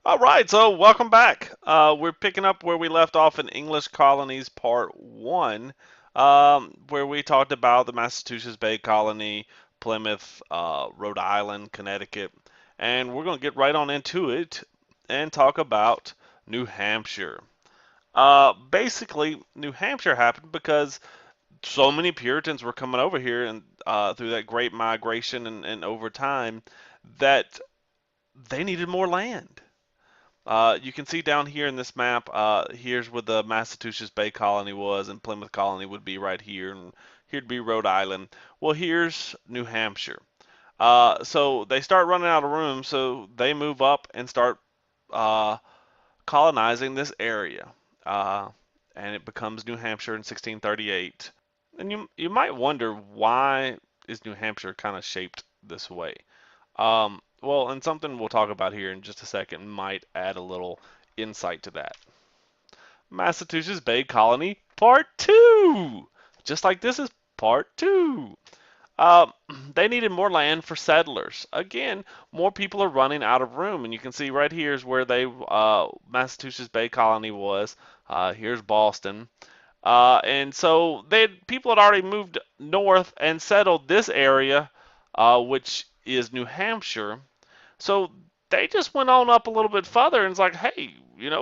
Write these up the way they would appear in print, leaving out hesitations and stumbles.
All right, so welcome back. We're picking up where we left off in English Colonies Part 1, where we talked about the Massachusetts Bay Colony, Plymouth, Rhode Island, Connecticut, and we're going to get right on into it and talk about New Hampshire. Basically, New Hampshire happened because so many Puritans were coming over here and through that great migration and over time that they needed more land. You can see down here in this map, here's where the Massachusetts Bay Colony was, and Plymouth Colony would be right here, and here'd be Rhode Island. Well, here's New Hampshire. So they start running out of room, so they move up and start uh, colonizing this area. Uh, and it becomes New Hampshire in 1638. And you might wonder, why is New Hampshire kind of shaped this way? Well, and something we'll talk about here in just a second might add a little insight to that. Massachusetts Bay Colony Part 2! Just like this is Part 2. Uh, they needed more land for settlers. Again, more people are running out of room, and you can see right here is where Massachusetts Bay Colony was. Here's Boston. And so people had already moved north and settled this area, which is New Hampshire. So they just went on up a little bit further and it's like, hey,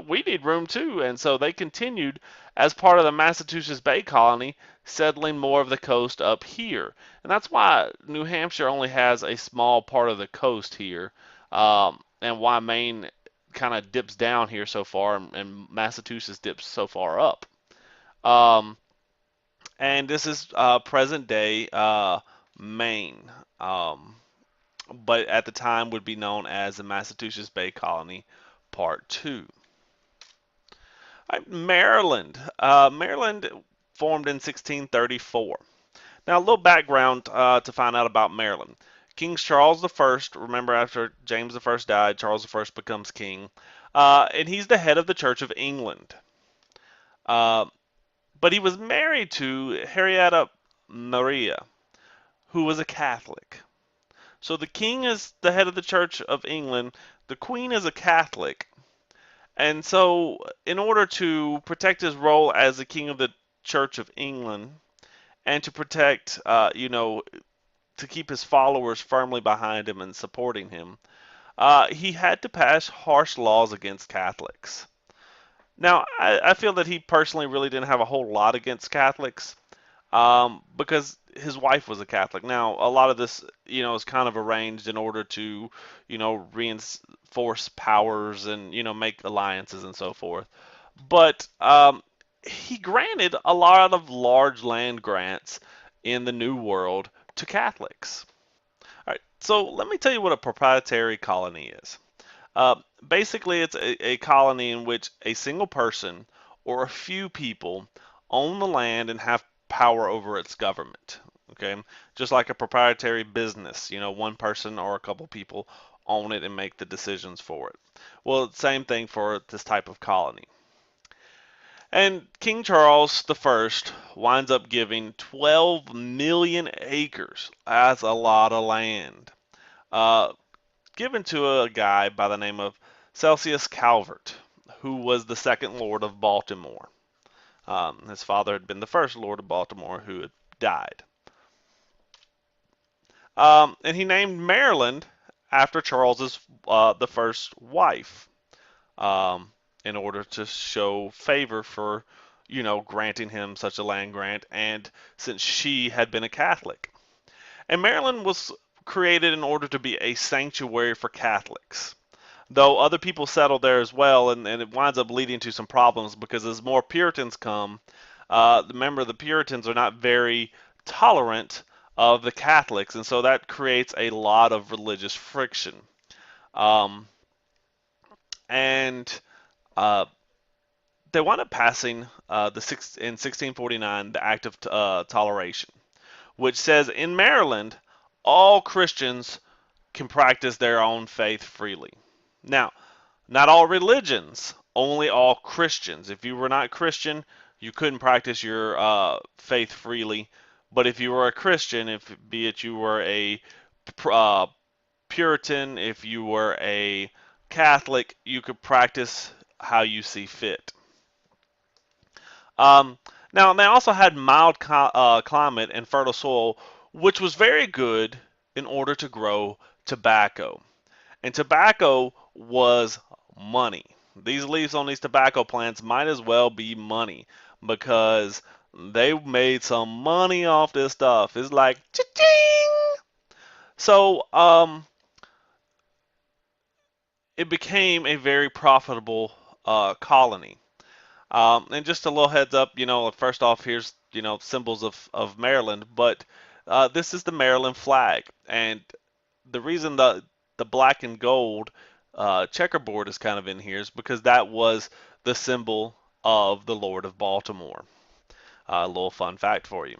we need room too. And so they continued as part of the Massachusetts Bay Colony, settling more of the coast up here. And that's why New Hampshire only has a small part of the coast here, and why Maine kind of dips down here so far and Massachusetts dips so far up. Um, and this is present day Maine. But at the time would be known as the Massachusetts Bay Colony Part 2. Maryland. Maryland formed in 1634. Now, a little background to find out about Maryland. King Charles I, remember after James I died, Charles I becomes king, and he's the head of the Church of England. Uh, but he was married to Henrietta Maria, who was a Catholic. So the king is the head of the Church of England, the queen is a Catholic, and so in order to protect his role as the king of the Church of England and to protect, to keep his followers firmly behind him and supporting him, he had to pass harsh laws against Catholics. Now, I feel that he personally really didn't have a whole lot against Catholics, because his wife was a Catholic. Now, a lot of this, is kind of arranged in order to, reinforce powers and, make alliances and so forth. But he granted a lot of large land grants in the New World to Catholics. All right, so let me tell you what a proprietary colony is. Uh, Basically, it's a colony in which a single person or a few people own the land and have power over its government. Okay, just like a proprietary business, one person or a couple people own it and make the decisions for it. Well, same thing for this type of colony. And King Charles I winds up giving 12 million acres. That's a lot of land. Uh, Given to a guy by the name of Celsius Calvert, who was the second Lord of Baltimore. His father had been the first Lord of Baltimore who had died. And he named Maryland after Charles's the first wife, um, in order to show favor for, granting him such a land grant, and since she had been a Catholic. And Maryland was created in order to be a sanctuary for Catholics, though other people settled there as well, and it winds up leading to some problems because as more Puritans come, remember the Puritans are not very tolerant of the Catholics, and so that creates a lot of religious friction. Um, and uh, they wound up passing in 1649 the Act of Toleration, which says in Maryland all Christians can practice their own faith freely. Now, not all religions, only all Christians. If you were not Christian, you couldn't practice your faith freely. But if you were a Christian, if be it you were a uh, Puritan, if you were a Catholic, you could practice how you see fit. Um, Now, they also had mild climate and fertile soil, which was very good in order to grow tobacco. And tobacco was money. These leaves on these tobacco plants might as well be money because they made some money off this stuff. It's like cha-ching! So, it became a very profitable colony. And just a little heads up, first off, here's, symbols of Maryland, but this is the Maryland flag. And the reason the black and gold checkerboard is kind of in here is because that was the symbol of the Lord of Baltimore. A little fun fact for you.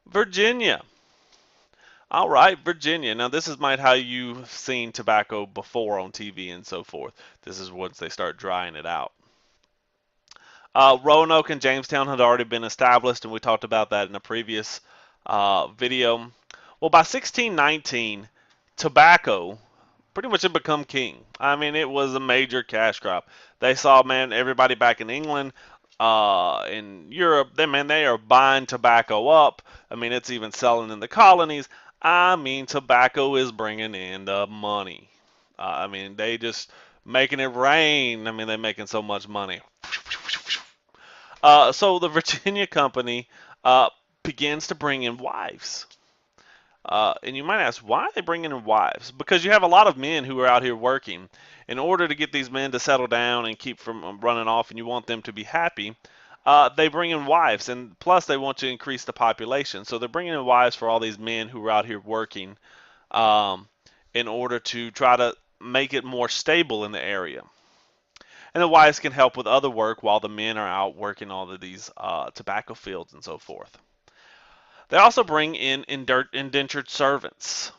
Virginia. All right, Virginia. Now, this is might how you've seen tobacco before on TV and so forth. This is once they start drying it out. Roanoke and Jamestown had already been established, and we talked about that in a previous video. Well, by 1619, tobacco pretty much had become king. I mean, it was a major cash crop. They saw, man, everybody back in England, in Europe, they are buying tobacco up. I mean, it's even selling in the colonies. I mean, tobacco is bringing in the money. I mean, they just making it rain. I mean, they're making so much money. So the Virginia Company begins to bring in wives. And you might ask, why are they bringing in wives? Because you have a lot of men who are out here working. In order to get these men to settle down and keep from running off, and you want them to be happy, they bring in wives. And plus, they want to increase the population. So they're bringing in wives for all these men who are out here working um, in order to try to make it more stable in the area. And the wives can help with other work while the men are out working all of these tobacco fields and so forth. They also bring in indentured servants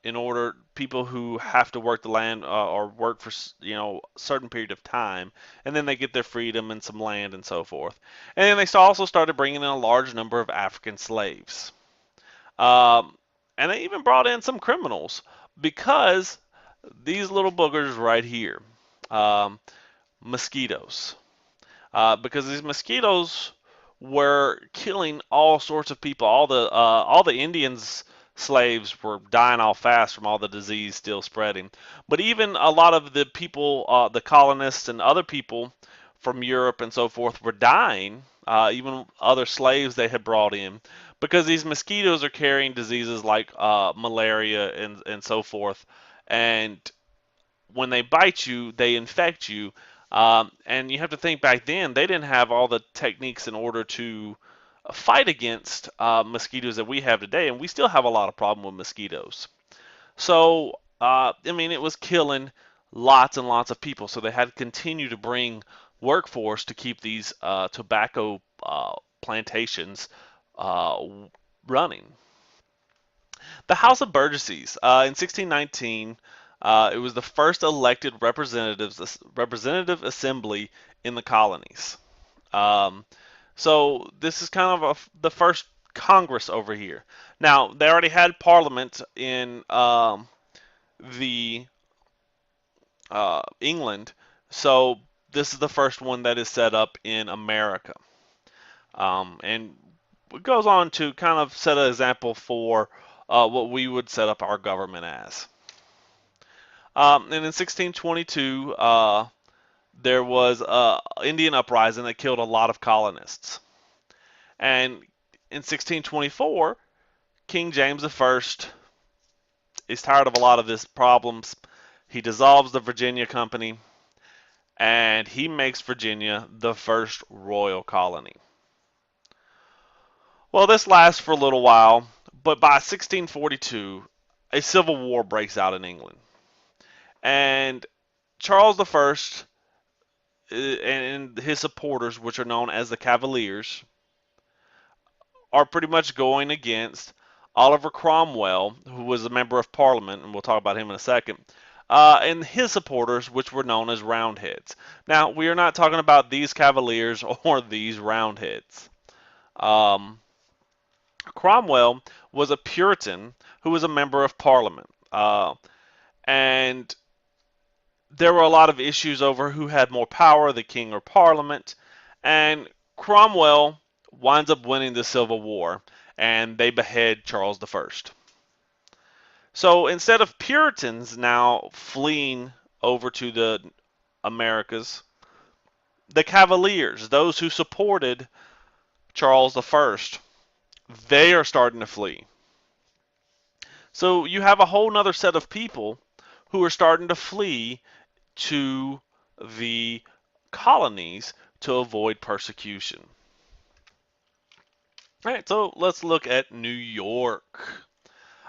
in order people who have to work the land or work for a certain period of time, and then they get their freedom and some land and so forth. And then they also started bringing in a large number of African slaves, um, and they even brought in some criminals because these little boogers right here, um, mosquitoes, because these mosquitoes were killing all sorts of people. All the Indians slaves were dying off fast from all the disease still spreading. But even a lot of the people, the colonists and other people from Europe and so forth, were dying. Even other slaves they had brought in because these mosquitoes are carrying diseases like malaria and so forth. And when they bite you, they infect you. And you have to think back then, they didn't have all the techniques in order to fight against mosquitoes that we have today, and we still have a lot of problem with mosquitoes. So, I mean, it was killing lots and lots of people, so they had to continue to bring workforce to keep these tobacco plantations uh, running. The House of Burgesses in 1619. It was the first elected representative assembly in the colonies. Um, so this is kind of the first Congress over here. Now they already had Parliament in the England, so this is the first one that is set up in America, and it goes on to kind of set an example for what we would set up our government as. And in 1622, there was an Indian uprising that killed a lot of colonists. And in 1624, King James I is tired of a lot of his problems. He dissolves the Virginia Company, and he makes Virginia the first royal colony. Well, this lasts for a little while, but by 1642, a civil war breaks out in England. And Charles I and his supporters, which are known as the Cavaliers, are pretty much going against Oliver Cromwell, who was a member of Parliament, and we'll talk about him in a second, and his supporters, which were known as Roundheads. Now, we are not talking about these Cavaliers or these Roundheads. Um, Cromwell was a Puritan who was a member of Parliament. And There were a lot of issues over who had more power, the king or parliament, and Cromwell winds up winning the Civil War, and they behead Charles I. So instead of Puritans now fleeing over to the Americas, the Cavaliers, those who supported Charles I, they are starting to flee. So you have a whole nother set of people who are starting to flee to the colonies to avoid persecution. All right, so let's look at New York.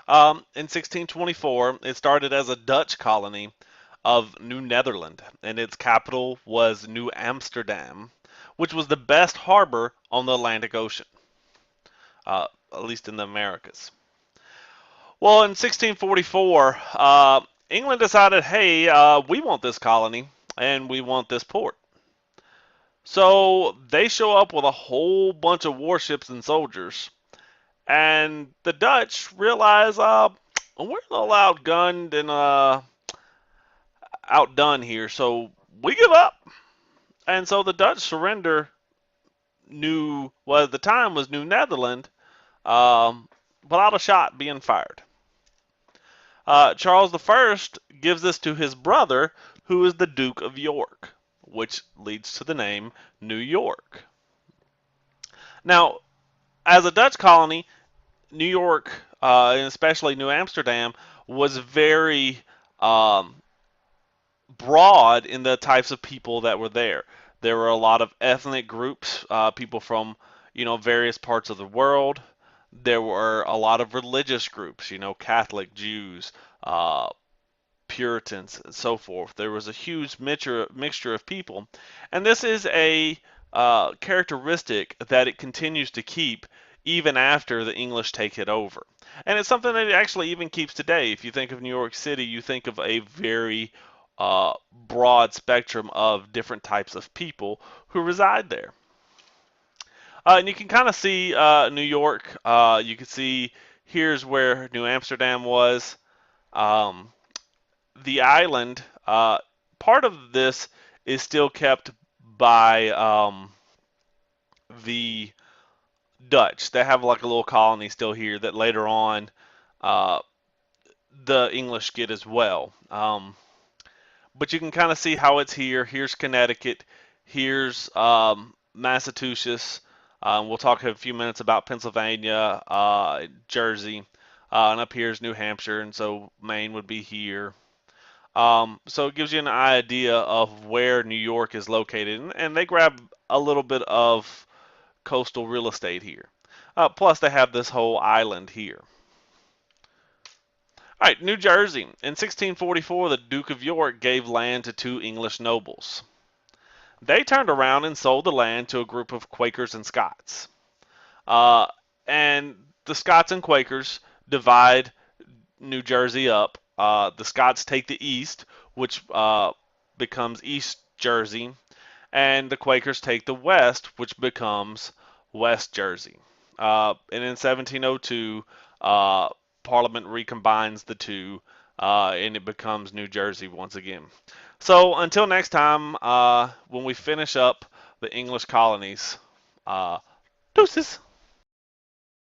In 1624, it started as a Dutch colony of New Netherland, and its capital was New Amsterdam, which was the best harbor on the Atlantic Ocean, at least in the Americas. Well, in 1644, England decided, hey, we want this colony and we want this port. So they show up with a whole bunch of warships and soldiers. And the Dutch realize, we're a little outgunned and outdone here, so we give up. And so the Dutch surrender well, at the time was New Netherland, without a shot being fired. Charles I gives this to his brother, who is the Duke of York, which leads to the name New York. Now, as a Dutch colony, New York, and especially New Amsterdam, was very broad in the types of people that were there. There were a lot of ethnic groups, people from various parts of the world. There were a lot of religious groups, Catholic, Jews, uh, Puritans, and so forth. There was a huge mixture of people, and this is a characteristic that it continues to keep even after the English take it over. And it's something that it actually even keeps today. If you think of New York City, you think of a very broad spectrum of different types of people who reside there. And you can kind of see New York. You can see here's where New Amsterdam was. Um, the island, part of this is still kept by the Dutch. They have like a little colony still here that later on uh, the English get as well. But you can kind of see how it's here. Here's Connecticut. Here's Massachusetts. We'll talk in a few minutes about Pennsylvania, Jersey, and up here is New Hampshire, and so Maine would be here. So it gives you an idea of where New York is located, and they grab a little bit of coastal real estate here. Plus, they have this whole island here. All right, New Jersey. In 1644, the Duke of York gave land to two English nobles. They turned around and sold the land to a group of Quakers and Scots. Uh, and the Scots and Quakers divide New Jersey up. The Scots take the east, which becomes East Jersey, and the Quakers take the west, which becomes West Jersey. And in 1702, Parliament recombines the two, and it becomes New Jersey once again. So until next time, when we finish up the English colonies, deuces.